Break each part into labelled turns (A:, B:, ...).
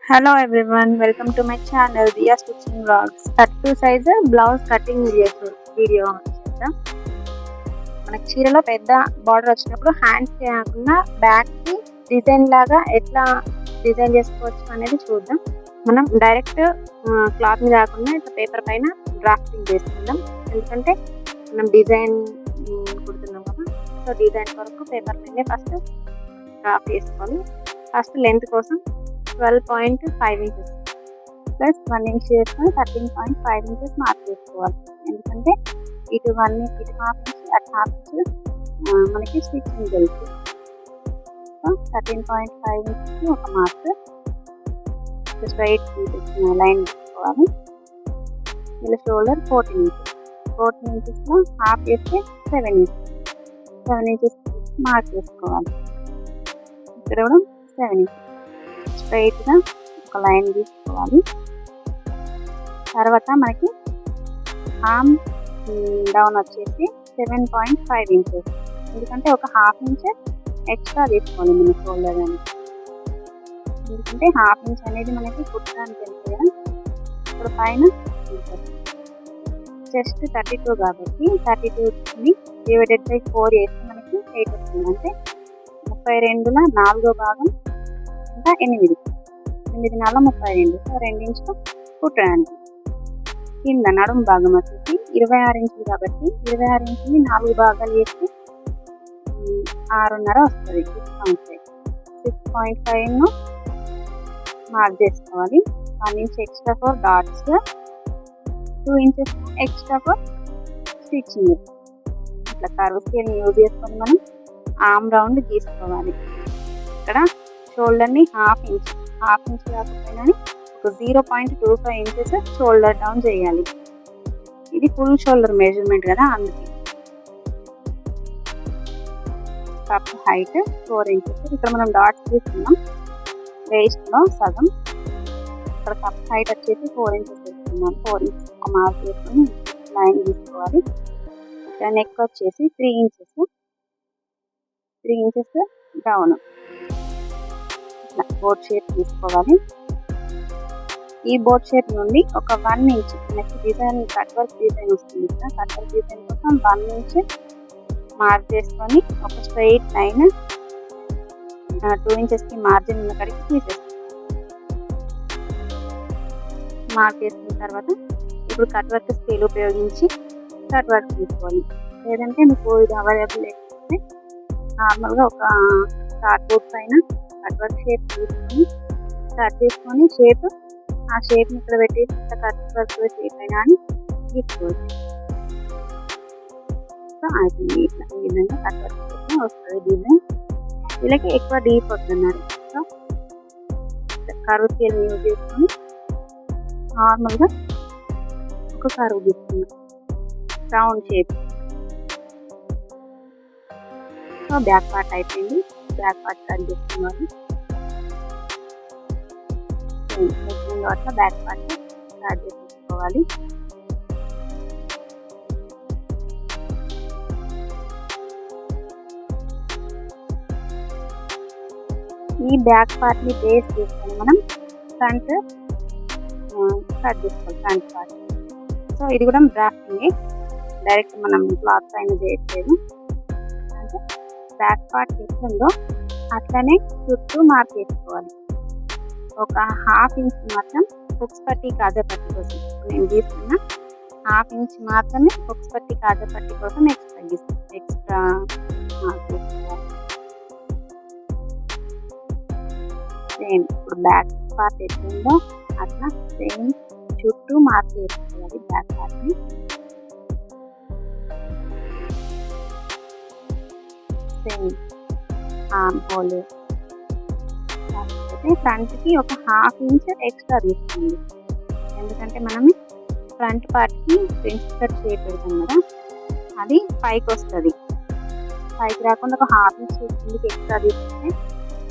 A: Hello everyone, welcome to my channel Diya Stitching Vlogs. 32 size blouse cutting video చేద్దాం. మనకి చీరలో పెద్ద border వచ్చినప్పుడు హ్యాండ్స్ కాకుండా బ్యాక్ కి డిజైన్ లాగా ఎట్లా డిజైన్ చేసుకోవచ్చు అనేది చూద్దాం. మనం డైరెక్ట్ క్లాత్ మీద కాకుండా ఇట్లా పేపర్ పైన డ్రాఫ్టింగ్ చేసుకుందాం. ఎందుకంటే మనం డిజైన్ కుడుతున్నాం కదా, సో డిజైన్ కొరకు పేపర్ పైన ఫస్ట్ డ్రాఫ్ట్ చేసుకొని ఫస్ట్ లెంత్ కోసం 12.5 ఇంచెస్ ప్లస్ 1 ఇంచ్ చేసుకొని 13.5 ఇంచెస్ మార్క్ చేసుకోవాలి. ఎందుకంటే ఇటు 1 ఇటు హాఫ్ ఇంచ్ అటు హాఫ్ ఇంచ్ మనకి స్టిచ్చింగ్ తెలుసు. సో 13.5 ఇంచెస్ ఒక మార్క్ స్ట్రైట్ లైన్ తీసుకోవాలి. ఇలా షోల్డర్ 14 ఇంచెస్లో హాఫ్ వేస్తే 7 ఇంచెస్ మార్క్ చేసుకోవాలి. ఇక్కడ కూడా 7 ఇంచెస్ స్ట్రైట్గా ఒక లైన్ తీసుకోవాలి. తర్వాత మనకి ఆర్మ్ డౌన్ వచ్చేసి 7.5 ఇంచెస్, ఎందుకంటే ఒక హాఫ్ ఇంచ్ ఎక్స్ట్రా తీసుకోవాలి మన షోల్డర్ అని. ఎందుకంటే హాఫ్ ఇంచ్ అనేది మనకి కుట్టడానికి వెళ్తుంది కదా, ఇక్కడ పైన చెస్ట్ 32 కాబట్టి 32ని డివైడెడ్ బై 4 చేస్తే మనకి 8 వస్తుంది. అంటే 32లో 4వ భాగం ఇంకా 8 4 32. సో 2 ఇంచులు కుట్టడానికి. కింద నడుము భాగం వచ్చేసి 26 ఇంచులు కాబట్టి 26 ఇంచుని 4 భాగాలు చేస్తే 6.5 వస్తుంది. 6.5ను మార్క్ చేసుకోవాలి. 1 inch extra for dots, 2 inches extra for stitching. ఇట్లా కర్వ్ స్కేల్ యూజ్ చేసుకొని మనం ఆర్మ్ రౌండ్ గీసుకోవాలి. ఇక్కడ షోల్డర్ని హాఫ్ ఇంచ్ కాకపోయినా ఒక 0.25 ఇంచెస్ షోల్డర్ డౌన్ చేయాలి. ఇది ఫుల్ షోల్డర్ మెజర్మెంట్ కదా, అందుకే. Cup height 4 inches. ఇక్కడ మనం డాట్స్ తీసుకున్నాం వేస్ట్లో సగం. ఇక్కడ కప్ హైట్ వచ్చేసి 4 ఇంచెస్ తీసుకున్నాం. 4 ఇంచెస్ ఒక మార్క్ చేసుకుని లైన్ తీసుకోవాలి. ఇక్కడ నెక్ వచ్చేసి 3 ఇంచెస్ డౌన్ బోట్ షేప్ తీసుకోవాలి. ఈ బోట్ షేప్ నుండి ఒక 1 ఇంచ్ మనకి డిజైన్ కట్ వర్క్ డిజైన్ వస్తుంది కదా, కట్ వర్క్ డిజైన్ కోసం 1 ఇంచ్ మార్క్ చేసుకొని ఒక స్ట్రైట్ లైన్ 2 ఇంచెస్కి మార్జిన్ ఉన్న కడికి తీసేస్తాం. మార్క్ చేసుకున్న తర్వాత ఇప్పుడు కట్ వర్క్ స్కేల్ ఉపయోగించి కట్ వర్క్ తీసుకోవాలి. లేదంటే మీకు ఇది అవైలబుల్ లేకపోతే నార్మల్గా ఒక కార్డ్బోర్డ్ పైన కట్ వర్క్ షేప్ తీసుకొని కట్ చేసుకొని ఆ షేప్ని ఇక్కడ పెట్టేసి ఇట్లా కట్ వర్క్ షేప్ అయినా అని తీసుకోవచ్చు. సో అయిపోయింది. ఇట్లా ఈ విధంగా కట్ వర్క్ షేప్ వస్తుంది డిజైన్. వీళ్ళకి ఎక్కువ డీప్ వస్తున్నారు. సో కర్వ్ స్కేల్ యూజ్ చేసుకొని నార్మల్గా ఒక కర్వ్ తీసుకున్నాం round shape. So back part అయిపోయింది. బ్యాక్ పార్ట్ కట్ చేసుకున్నాను. అట్లా బ్యాక్ పార్ట్ స్టార్ట్ చేసుకోవాలి. ఈ బ్యాక్ పార్ట్ ని బేస్ చేసుకొని మనం ఫ్రంట్ కట్ చేసుకోవాలి. Front part. సో ఇది కూడా డ్రాఫ్టింగ్, డైరెక్ట్ మనం క్లాత్ పైన చేయట్లేదు. అంటే బ్యాక్ పార్ట్ ఎట్లుందో అట్లనే చుట్టూ మార్క్ చేసుకోవాలి. ఒక హాఫ్ ఇంచ్ మాత్రం హుక్స్ పట్టి కాజా పట్టి కోసం నేను తీసుకున్న హాఫ్ ఇంచ్ మాత్రమే హుక్స్ పట్టి కాజా పట్టి కోసం ఎక్స్ట్రా మార్క్ చేసుకోవాలి. సేమ్ ఇప్పుడు బ్యాక్ పార్ట్ ఎట్లుందో అట్లా సేమ్ చుట్టూ మార్క్ చేసుకోవాలి బ్యాక్ పార్ట్ని. Same arm whole. ఫ్రంట్కి ఒక హాఫ్ ఇంచ్ ఎక్స్ట్రా తీసుకోండి. ఎందుకంటే మనం ఫ్రంట్ పార్ట్కి ఫ్రెంచ్ కట్ షేప్ పెడతాం కదా, అది పైకి వస్తుంది. పైకి రాకుండా ఒక హాఫ్ ఇంచ్ కిందకి ఎక్స్ట్రా తీసుకుంటే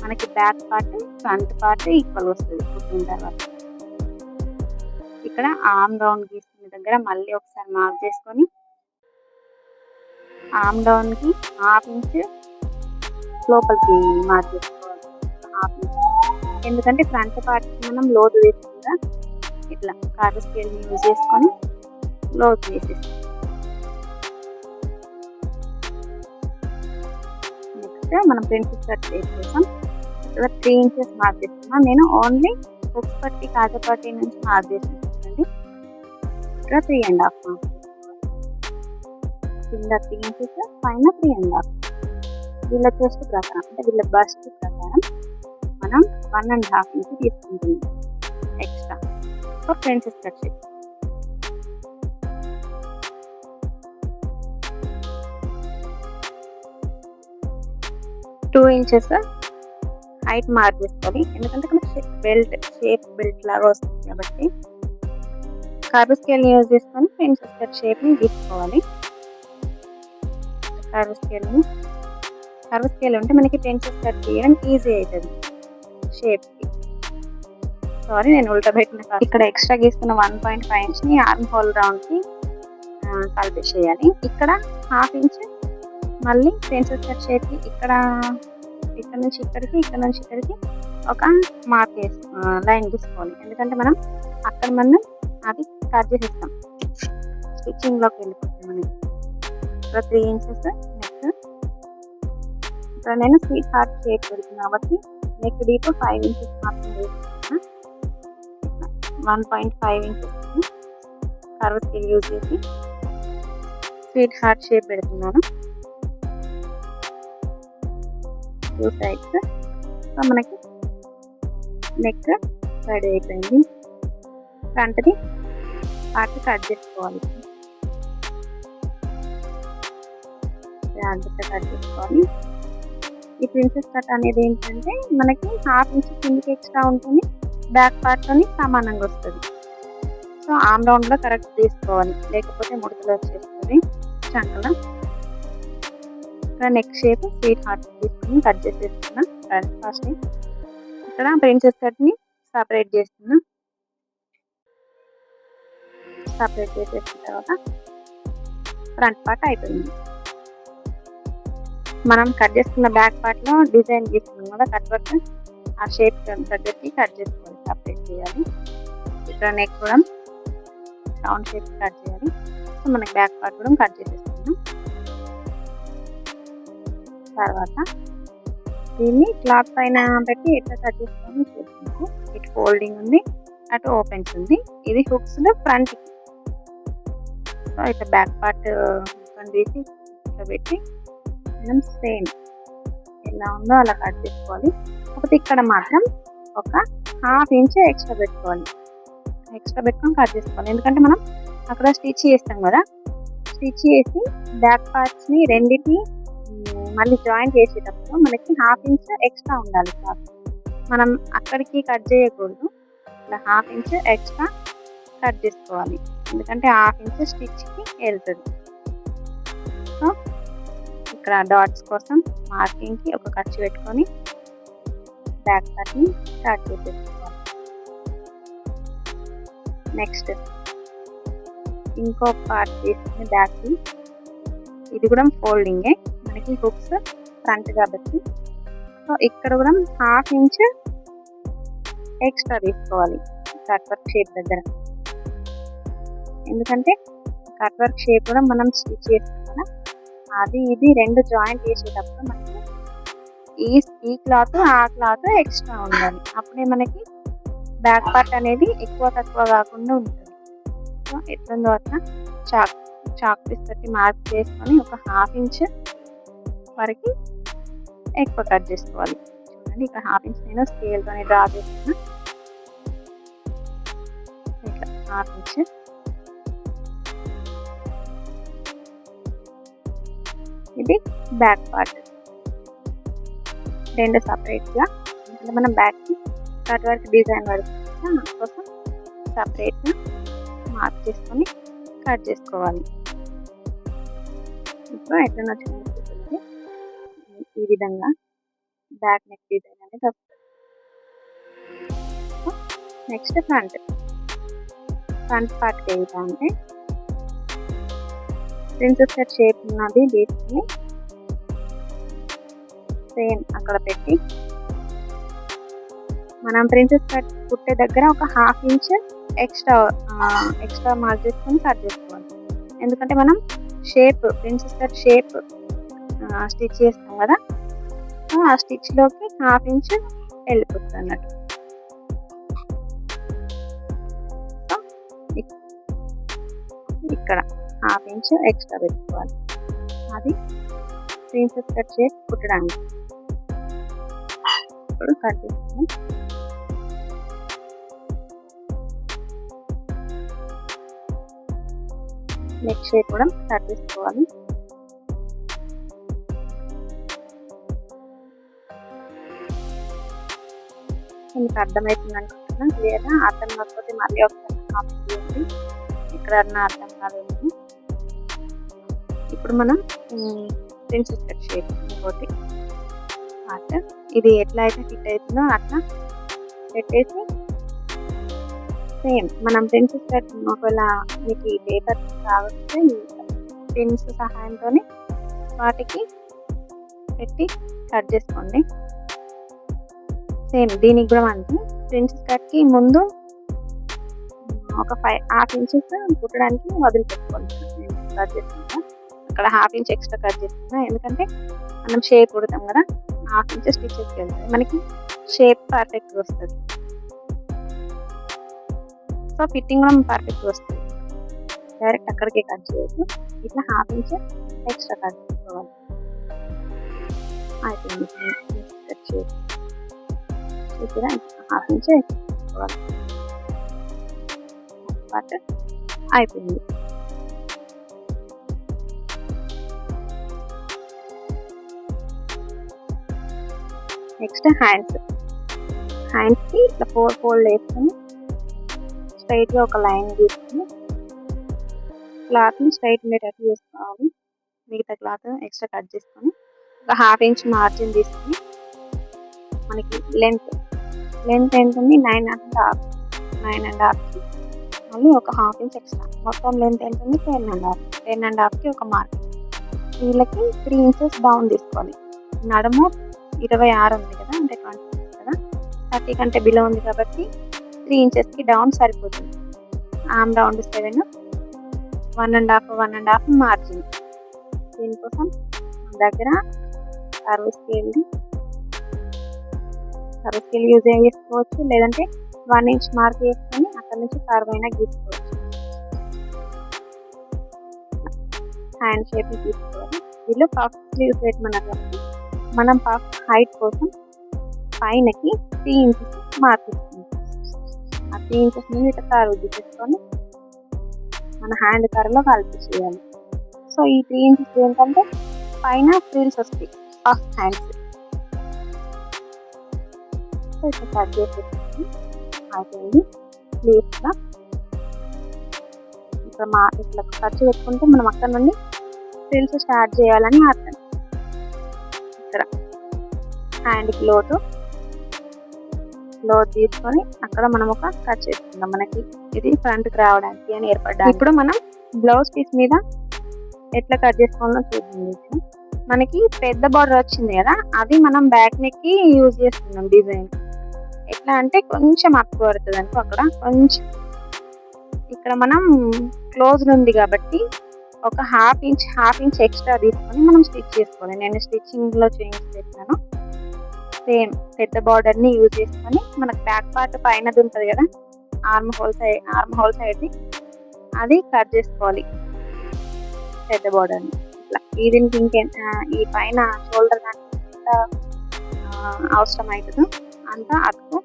A: మనకి back part front part equal వస్తుంది కుట్టిన తర్వాత. ఇక్కడ ఆర్మ్ రౌండ్ గీసుకునే దగ్గర మళ్ళీ ఒకసారి మార్క్ చేసుకొని ఆర్మ్ డౌన్కి హాఫ్ ఇంచ్ లోపలికి మార్క్ చేసుకోవాలి. హాఫ్ ఇంచ్ ఎందుకంటే ఫ్రంట్ పార్ట్ మనం లోతు వేసుకుంటా ఇట్లా కార్వ్ స్కేల్ని యూజ్ చేసుకొని లోతు వేసేస్తాం. నెక్స్ట్ మనం ప్రిన్సెస్ కట్ కోసం ఇక్కడ 3 ఇంచెస్ మార్క్ చేస్తున్నాను. నేను ఓన్లీ హుక్స్ పట్టి కాజా పట్టి నుంచి మార్క్ చేసేసానండి. ఇక్కడ 3.5 కింద 3 ఇంచెస్, పైన 3.5. వీళ్ళ చెస్ట్ ప్రకారం అంటే వీళ్ళ బస్ట్ ప్రకారం మనం 1.5 ఇంచ్ తీసుకుంటున్నాం extra for princess cut shape. Two inches height mark చేసుకోవాలి. ఎందుకంటే బెల్ట్ లాగా వస్తుంది కాబట్టి కార్వ్ స్కేల్ యూజ్ చేసుకొని ప్రిన్సెస్ కట్ షేప్ని తీసుకోవాలి. కార్వ్ స్కేల్ ఉంటే మనకి ప్రిన్సెస్ కట్ చేయడం ఈజీ అవుతుంది షేప్కి. సారీ, నేను ఉల్టా పెట్టిన. ఇక్కడ ఎక్స్ట్రా గీసుకున్న 1.5 ఇంచ్ని ఆర్మ్ హోల్ రౌండ్కి కలిపేసేయాలి. ఇక్కడ 1/2 ఇంచ్ మళ్ళీ ప్రిన్సెస్ కట్ షేప్కి ఇక్కడ నుంచి ఇక్కడికి ఒక మార్క్ లైన్ తీసుకోవాలి. ఎందుకంటే మనం అది కట్ చేసేస్తాం, స్టిచ్చింగ్లోకి వెళ్ళిపోతాం మనకి. ఇక్కడ 3 ఇంచెస్ నెక్. ఇక్కడ నేను స్వీట్ హార్ట్ షేప్ పెడుతుంది కాబట్టి నెక్ డీప్ 5 ఇంచెస్ మాత్రం వేసుకుంటున్నా. 1.5 ఇంచెస్ కర్వ్ స్కేల్ యూజ్ చేసి స్వీట్ హార్ట్ షేప్ పెడుతున్నాను. 2 సైడ్స్. సో మనకి నెక్ రెడీ అయిపోయింది. ఫ్రంట్ది పార్ట్ కట్ చేసుకోవాలి. జాగ్రత్తగా కట్ చేసుకోవాలి. ఈ ప్రిన్సెస్ కట్ అనేది ఏంటంటే మనకి 1/2 ఇంచ్ కిందకి ఎక్స్ట్రా ఉంటుంది, బ్యాక్ పార్ట్తోని సమానంగా వస్తుంది. సో ఆర్మ్ రౌండ్లో కరెక్ట్ తీసుకోవాలి, లేకపోతే ముడతలు వచ్చేస్తుంది చంకలో. ఇక్కడ నెక్ షేప్ స్వీట్ హార్ట్ తీసుకుని కట్ చేసేస్తున్నా. ఫస్ట్ ఇక్కడ ప్రిన్సెస్ కట్ని సపరేట్ చేస్తున్నా. సపరేట్ చేసేసిన తర్వాత ఫ్రంట్ పార్ట్ అయిపోయింది. మనం కట్ చేసుకున్న బ్యాక్ పార్ట్లో డిజైన్ తీసుకున్నాం కదా కట్ వర్క్, ఆ షేప్ దగ్గరికి కట్ చేసుకోవాలి, సపరేట్ చేయాలి. ఇక్కడ నెక్ కూడా రౌండ్ షేప్ కట్ చేయాలి. సో మనకి బ్యాక్ పార్ట్ కూడా కట్ చేసేస్తున్నాం. తర్వాత దీన్ని క్లాత్ పైన పెట్టి ఎట్లా కట్ చేసుకోవాలని చూస్తున్నాము. ఇటు ఫోల్డింగ్ ఉంది, అటు ఓపెన్స్ ఉంది. ఇది హుక్స్ ఫ్రంట్కి. సో ఇట్లా బ్యాక్ పార్ట్ తీసి ఇట్లా పెట్టి మనం సేమ్ ఎలా ఉందో అలా కట్ చేసుకోవాలి. కాకపోతే ఇక్కడ మాత్రం ఒక 1/2 ఇంచ్ ఎక్స్ట్రా పెట్టుకొని కట్ చేసుకోవాలి. ఎందుకంటే మనం అక్కడ స్టిచ్ చేస్తాం కదా, స్టిచ్ చేసి బ్యాక్ పార్ట్స్ని రెండింటిని మళ్ళీ జాయింట్ చేసేటప్పుడు మనకి 1/2 ఇంచ్ ఎక్స్ట్రా ఉండాలి క్లాత్. మనం అక్కడికి కట్ చేయకూడదు, ఇలా 1/2 ఇంచ్ ఎక్స్ట్రా కట్ చేసుకోవాలి. ఎందుకంటే 1/2 ఇంచ్ స్టిచ్కి వెళ్తుంది. సో ఇక్కడ డాట్స్ కోసం మార్కింగ్కి ఒక ఖర్చు పెట్టుకొని బ్యాక్ పార్ట్ని స్టార్ట్ చేసేసుకోవాలి. నెక్స్ట్ ఇంకో పార్ట్ తీసుకుని బ్యాక్కి, ఇది కూడా ఫోల్డింగే, మనకి హుక్స్ ఫ్రంట్ కాబట్టి. సో ఇక్కడ కూడా 1/2 ఇంచ్ ఎక్స్ట్రా తీసుకోవాలి కట్ వర్క్ షేప్ దగ్గర. ఎందుకంటే కట్ వర్క్ షేప్ కూడా మనం స్టిచ్ చేస్తాం కదా, అది ఇది రెండు జాయింట్ చేసేటప్పుడు మనకి ఈ క్లాత్ ఆ క్లాత్ ఎక్స్ట్రా ఉండాలి. అప్పుడే మనకి బ్యాక్ పార్ట్ అనేది ఎక్కువ తక్కువ కాకుండా ఉంటుంది. సో ఎట్లుందో అట్లా చాక్ పీస్ తోటి మార్క్ చేసుకొని ఒక 1/2 ఇంచ్ వరకు ఎక్కువ కట్ చేసుకోవాలి. చూడండి, ఇక్కడ 1/2 ఇంచ్ నేను స్కేల్తో డ్రా చేస్తున్నా. ఇట్లా 1/2 ఇంచ్. ఇది బ్యాక్ పార్ట్, రెండు సపరేట్గా. అంటే మనం బ్యాక్కి కట్ వర్క్ డిజైన్ వర్క్ కోసం సపరేట్గా మార్క్ చేసుకొని కట్ చేసుకోవాలి. ఇప్పుడు ఎట్లా నచ్చుతుంది ఈ విధంగా బ్యాక్ నెక్ డిజైన్ అనేది వస్తుంది. నెక్స్ట్ ఫ్రంట్ పార్ట్కి ఏంటంటే ప్రిన్సెస్ కట్ షేప్ ఉన్నది తీసుకుని సేమ్ అక్కడ పెట్టి మనం ప్రిన్సెస్ కట్ కుట్టే దగ్గర ఒక 1/2 ఇంచ్ ఎక్స్ట్రా మార్క్ చేసుకొని కట్ చేసుకోవాలి. ఎందుకంటే మనం ప్రిన్సెస్ కట్ షేప్ స్టిచ్ చేస్తాం కదా, ఆ స్టిచ్లోకి 1/2 ఇంచ్ వెళ్ళిపోతుంది అన్నట్టు. ఇక్కడ 1/2 ఇంచ్ ఎక్స్ట్రా పెట్టుకోవాలి. అది ప్రిన్సెస్ కట్ షేప్ కుట్టడానికి. ఇప్పుడు కట్ చేసుకున్నాం. నెక్ షేప్ కూడా కట్ చేసుకోవాలి. మీకు అర్థమవుతుంది అనుకుంటున్నాను. క్లియర్గా అర్థం కాకపోతే మళ్ళీ ఒకసారి కామెంట్ చేయండి, ఎక్కడన్నా అర్థం కాలేదు. ఇప్పుడు మనం ప్రిన్సెస్ కట్ షేప్ ఇంకోటి ఇది ఎట్లా అయితే ఫిట్ అవుతుందో అట్లా పెట్టేసి సేమ్ మనం ప్రిన్సెస్ కట్ ఒకవేళ మీకు ఈ పేపర్ కావస్తే పిన్స్ సహాయంతో వాటికి పెట్టి కట్ చేసుకోండి. సేమ్ దీనికి కూడా అంతే. ప్రిన్సెస్ కట్కి ముందు ఒక 1/2 ఇంచెస్ కుట్టడానికి వదిలిపెట్టుకోండి. కట్ చేసుకుంటా అక్కడ 1/2 ఇంచ్ ఎక్స్ట్రా కట్ చేసుకుంటా, ఎందుకంటే మనం షేప్ కుడతాం కదా, 1/2 ఇంచ్ స్టిచెస్కి వెళ్తాయి, మనకి షేప్ పర్ఫెక్ట్గా వస్తుంది. సో ఫిట్టింగ్ కూడా పర్ఫెక్ట్గా వస్తుంది. డైరెక్ట్ అక్కడికే కట్ చేయొద్దు, ఇట్లా 1/2 ఇంచ్ ఎక్స్ట్రా కట్ చేసుకోవాలి. అయిపోయింది కట్ చేసి ఇక్కడ 1/2 ఇంచ్ ఎక్స్ట్రా చేసుకోవాలి. బట్ అయిపోయింది. నెక్స్ట్ హ్యాండ్స్కి ఇట్లా 4 ఫోల్డ్ వేసుకొని స్ట్రైట్గా ఒక లైన్ తీసుకొని క్లాత్ని స్ట్రైట్ ఉండేటట్టు చేసుకోవాలి. మిగతా క్లాత్ ఎక్స్ట్రా కట్ చేసుకొని ఒక 1/2 ఇంచ్ మార్జిన్ తీసుకొని మనకి లెంత్ ఎంత ఉంది 9.5కి మళ్ళీ ఒక 1/2 ఇంచ్ ఎక్స్ట్రా, మొత్తం లెంత్ ఎంత ఉంది 10.5కి ఒక మార్క్. వీళ్ళకి 3 ఇంచెస్ డౌన్ తీసుకోవాలి. నడుము 26 ఉంది కదా, అంటే 26 కదా, 30 కంటే బిలో ఉంది కాబట్టి 3 ఇంచెస్కి డౌన్ సరిపోతుంది. Arm round 7, 1.5 margin. దీనికోసం దగ్గర కర్వ్ స్కేల్ యూజ్ చేసుకోవచ్చు, లేదంటే 1 ఇంచ్ మార్క్ చేసుకొని అక్కడ నుంచి కర్వ్ అయినా గీసుకోవచ్చు. హ్యాండ్ షేప్ తీసుకోవాలి. వీళ్ళు పఫ్ స్లీవ్స్ పెట్టమన్నారు కాబట్టి మనం పఫ్ హైట్ కోసం పైనకి 3 ఇంచెస్ మార్క్ చేసుకుంటాం. ఆ 3 ఇంచెస్ నుండి ఇట్లా కర్వ్ తీసేసుకొని మన హ్యాండ్ కర్వ్లో కలిపి చేయాలి. సో ఈ 3 ఇంచెస్ ఏంటంటే పైన ఫ్రిల్స్ వస్తాయి పఫ్ హ్యాండ్స్. సో ఇట్లా కట్ చేసేసుకొని అయిపోయింది. స్లీవ్స్గా ఇట్లా ఖర్చు పెట్టుకుంటే మనం అక్కడ నుండి ఫ్రిల్స్ స్టార్ట్ చేయాలని అర్థం. ఇక్కడ హ్యాండ్కి లోతు తీసుకొని అక్కడ మనం ఒక కట్ చేసుకుందాం. మనకి ఇది ఫ్రంట్కి రావడానికి అని ఏర్పడ్డా. ఇప్పుడు మనం బ్లౌజ్ పీస్ మీద ఎట్లా కట్ చేసుకోవాలో చూద్దాం. మనకి పెద్ద బార్డర్ వచ్చింది కదా, అది మనం బ్యాక్ నెక్కి యూజ్ చేస్తున్నాం డిజైన్. ఎట్లా అంటే కొంచెం అప్పు పడుతుంది అనుకో, అక్కడ కొంచెం ఇక్కడ మనం క్లోజ్ ఉంది కాబట్టి ఒక 1/2 ఇంచ్ ఎక్స్ట్రా తీసుకొని మనం స్టిచ్ చేసుకోవాలి. నేను స్టిచ్చింగ్లో చేంజ్ చేస్తాను. సేమ్ పెద్ద బార్డర్ని యూజ్ చేసుకొని మనకు బ్యాక్ పార్ట్ పైనది ఉంటుంది కదా, ఆర్మ్ హోల్ సైడ్ది అది కట్ చేసుకోవాలి పెద్ద బార్డర్ని. ఇట్లా దీనికి ఈ పైన షోల్డర్ దానికి ఎంత అవసరం అవుతుందో అంత అతుకు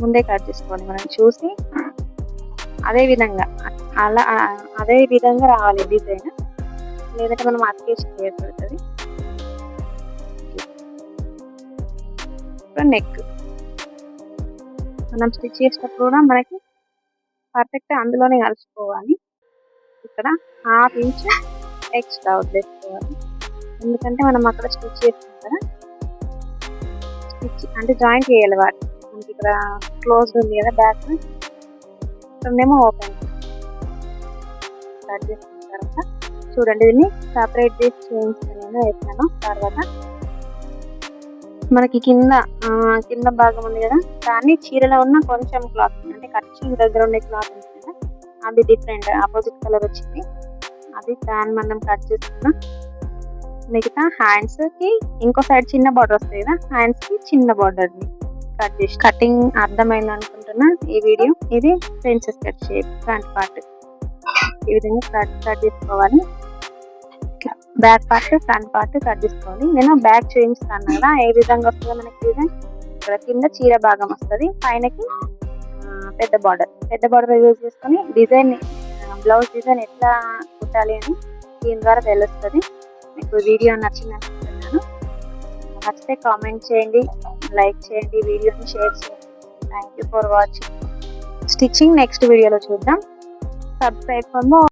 A: ముందే కట్ చేసుకోవాలి. మనం చూసి అదే విధంగా రావాలి డిజైన్, లేదంటే మనం అతికేసి ఏర్పడుతుంది. నెక్ మనం స్టిచ్ చేసేటప్పుడు కూడా మనకి పర్ఫెక్ట్ అందులోనే కలిసిపోవాలి. ఇక్కడ 1/2 ఇంచ్ ఎక్స్ట్రా వదిలేసుకోవాలి, ఎందుకంటే మనం అక్కడ స్టిచ్ చేస్తాం కదా, స్టిచ్ అంటే జాయింట్ చేయాలి వాటి. మనకి ఇక్కడ క్లోజ్డ్ ఉంది కదా బ్యాక్, ఇక్కడేమో ఓపెన్. కట్ చేసుకున్న తర్వాత చూడండి, దీన్ని సపరేట్ చేసి చేయించాను నేను వేసాను. తర్వాత మనకి కింద భాగం ఉంది కదా, దాన్ని చీరలో ఉన్న కొంచెం క్లాత్ అంటే కటింగ్ దగ్గర ఉండే క్లాత్ ఉంది కదా, అది డిఫరెంట్ ఆపోజిట్ కలర్ వచ్చింది. అది దాన్ని మనం కట్ చేసుకున్నాం. మిగతా హ్యాండ్స్ కి ఇంకో సైడ్ చిన్న బార్డర్ వస్తాయి కదా, హ్యాండ్స్ కి చిన్న బార్డర్ ని కట్ చేసి, కటింగ్ అర్థమైంది అనుకుంటున్నా ఈ వీడియో. ఇది princess cut shape front part ఈ విధంగా కట్ చేసుకోవాలి. Back part front part cut చేసుకోవాలి. నేను బ్యాక్ చూపిస్తాను కదా ఏ విధంగా వస్తుందో మనకి డిజైన్. ఇక్కడ కింద చీర భాగం వస్తుంది, పైనకి పెద్ద బార్డర్ యూజ్ చేసుకొని డిజైన్ బ్లౌజ్ డిజైన్ ఎట్లా కుట్టాలి అని దీని ద్వారా తెలుస్తుంది. మీకు వీడియో నచ్చింది అనుకుంటున్నాను. నచ్చితే కామెంట్ చేయండి, లైక్ చేయండి, వీడియోని షేర్ చేయండి. Thank you for watching. Stitching next వీడియోలో చూద్దాం. Subscribe for more.